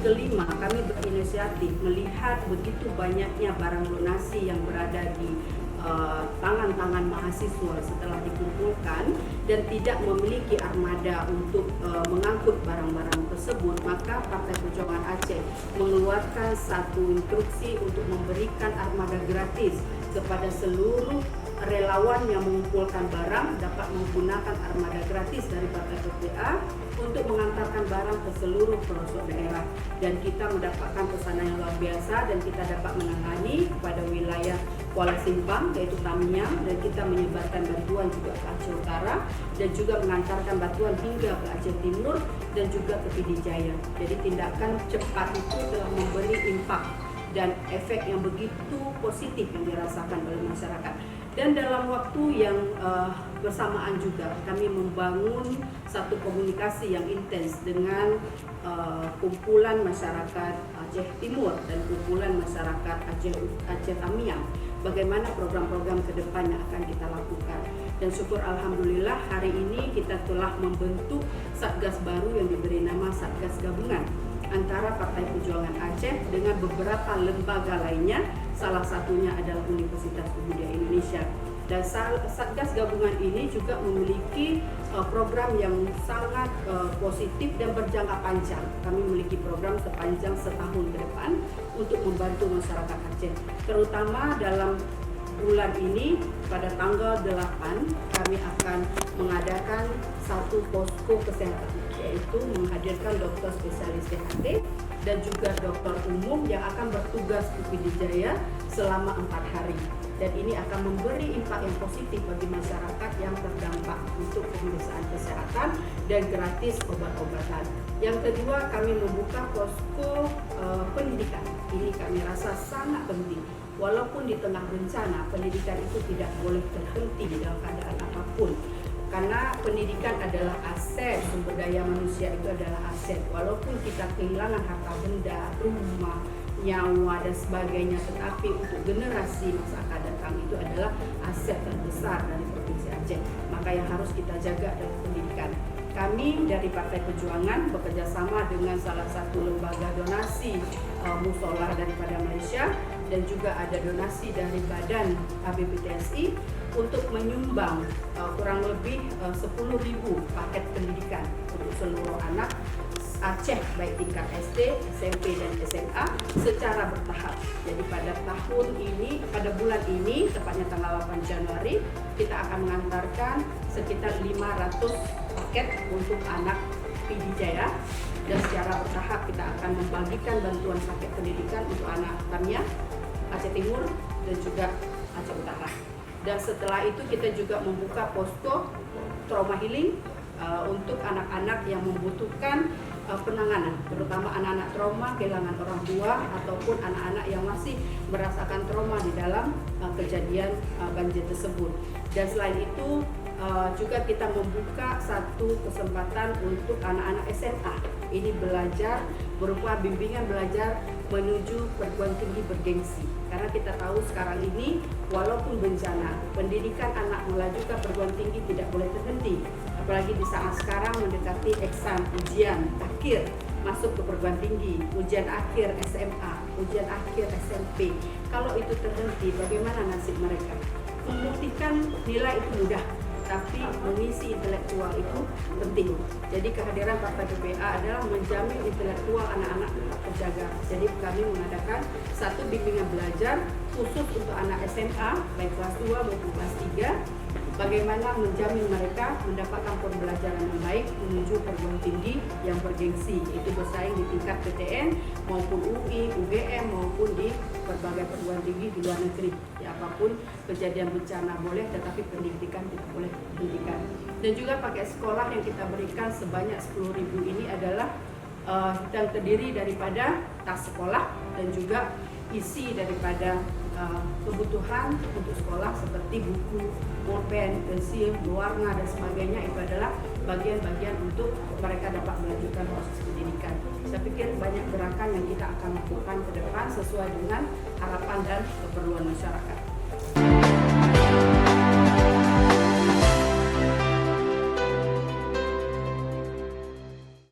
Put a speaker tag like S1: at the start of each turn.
S1: kelima, kami berinisiatif melihat begitu banyaknya barang donasi yang berada di tangan-tangan mahasiswa setelah dikumpulkan dan tidak memiliki armada untuk mengangkut barang-barang tersebut, maka Partai Perjuangan Aceh mengeluarkan satu instruksi untuk memberikan armada gratis kepada seluruh relawan yang mengumpulkan barang dapat menggunakan armada gratis dari Partai PPA untuk mengantarkan barang ke seluruh pelosok daerah, dan kita mendapatkan pesanan yang luar biasa dan kita dapat menangani kepada wilayah Kuala Simpang yaitu Tamiang, dan kita menyebarkan bantuan juga ke Aceh Utara dan juga mengantarkan bantuan hingga ke Aceh Timur dan juga ke Pidijaya. Jadi tindakan cepat itu telah memberi impak dan efek yang begitu positif yang dirasakan oleh masyarakat. Dan dalam waktu yang bersamaan juga kami membangun satu komunikasi yang intens dengan kumpulan masyarakat Aceh Timur dan kumpulan masyarakat Aceh Tamiang. Bagaimana program-program ke depan yang akan kita lakukan. Dan syukur alhamdulillah hari ini kita telah membentuk Satgas baru yang diberi nama Satgas Gabungan antara Partai Perjuangan Aceh dengan beberapa lembaga lainnya, salah satunya adalah Universitas Budaya Indonesia. Dan Satgas Gabungan ini juga memiliki program yang sangat positif dan berjangka panjang. Kami memiliki program sepanjang setahun ke depan untuk membantu masyarakat Aceh, terutama dalam bulan ini pada tanggal 8 kami akan mengadakan satu posko kesehatan, yaitu menghadirkan dokter spesialis THT dan juga dokter umum yang akan bertugas di Pidijaya selama 4 hari. Dan ini akan memberi impak yang positif bagi masyarakat yang terdampak untuk pemeriksaan kesehatan dan gratis obat-obatan. Yang kedua, kami membuka posko pendidikan. Ini kami rasa sangat penting. Walaupun di tengah bencana, pendidikan itu tidak boleh terhenti dalam keadaan apapun. Karena pendidikan adalah aset, sumber daya manusia itu adalah aset. Walaupun kita kehilangan harta benda, rumah, nyawa dan sebagainya, tetapi untuk generasi masa akan datang itu adalah aset terbesar dari Provinsi Aceh. Maka yang harus kita jaga adalah pendidikan. Kami dari Partai Perjuangan bekerjasama dengan salah satu lembaga donasi musola daripada Malaysia, dan juga ada donasi dari Badan HBBTSI untuk menyumbang kurang lebih 10.000 paket pendidikan untuk seluruh anak Aceh baik tingkat SD, SMP dan SMA secara bertahap. Jadi pada tahun ini, pada bulan ini, tepatnya tanggal 8 Januari, kita akan mengantarkan sekitar 500 paket untuk anak Pidijaya, dan secara bertahap kita akan membagikan bantuan paket pendidikan untuk anak Tamiang, Aceh Timur dan juga Aceh Utara. Dan setelah itu kita juga membuka posko trauma healing untuk anak-anak yang membutuhkan penanganan, terutama anak-anak trauma kehilangan orang tua ataupun anak-anak yang masih merasakan trauma di dalam kejadian banjir tersebut. Dan selain itu juga kita membuka satu kesempatan untuk anak-anak SMA. Ini belajar berupa bimbingan belajar menuju perguruan tinggi bergengsi. Karena kita tahu sekarang ini walaupun bencana, pendidikan anak menuju ke perguruan tinggi tidak boleh terhenti. Apalagi di saat sekarang mendekati exam, ujian akhir masuk ke perguruan tinggi, ujian akhir SMA, ujian akhir SMP. Kalau itu terhenti, bagaimana nasib mereka? Membuktikan nilai itu mudah, tapi mengisi intelektual itu penting. Jadi kehadiran Partai PPA adalah menjamin intelektual anak-anak terjaga. Jadi kami mengadakan satu bimbingan belajar khusus untuk anak SMA, baik kelas 2 maupun kelas 3, bagaimana menjamin mereka mendapatkan pembelajaran yang baik menuju perguruan tinggi yang bergengsi, itu bersaing di tingkat PTN maupun UI, UGM maupun di berbagai perguruan tinggi di luar negeri. Ya, apapun kejadian bencana boleh, tetapi pendidikan tidak boleh pendidikan. Dan juga paket sekolah yang kita berikan sebanyak 10.000 ini adalah dan terdiri daripada tas sekolah dan juga isi daripada kebutuhan untuk sekolah seperti buku, pulpen, pensil, berwarna dan sebagainya. Itu adalah bagian-bagian untuk mereka dapat melanjutkan proses pendidikan. Saya pikir banyak gerakan yang kita akan lakukan ke depan sesuai dengan harapan dan keperluan masyarakat.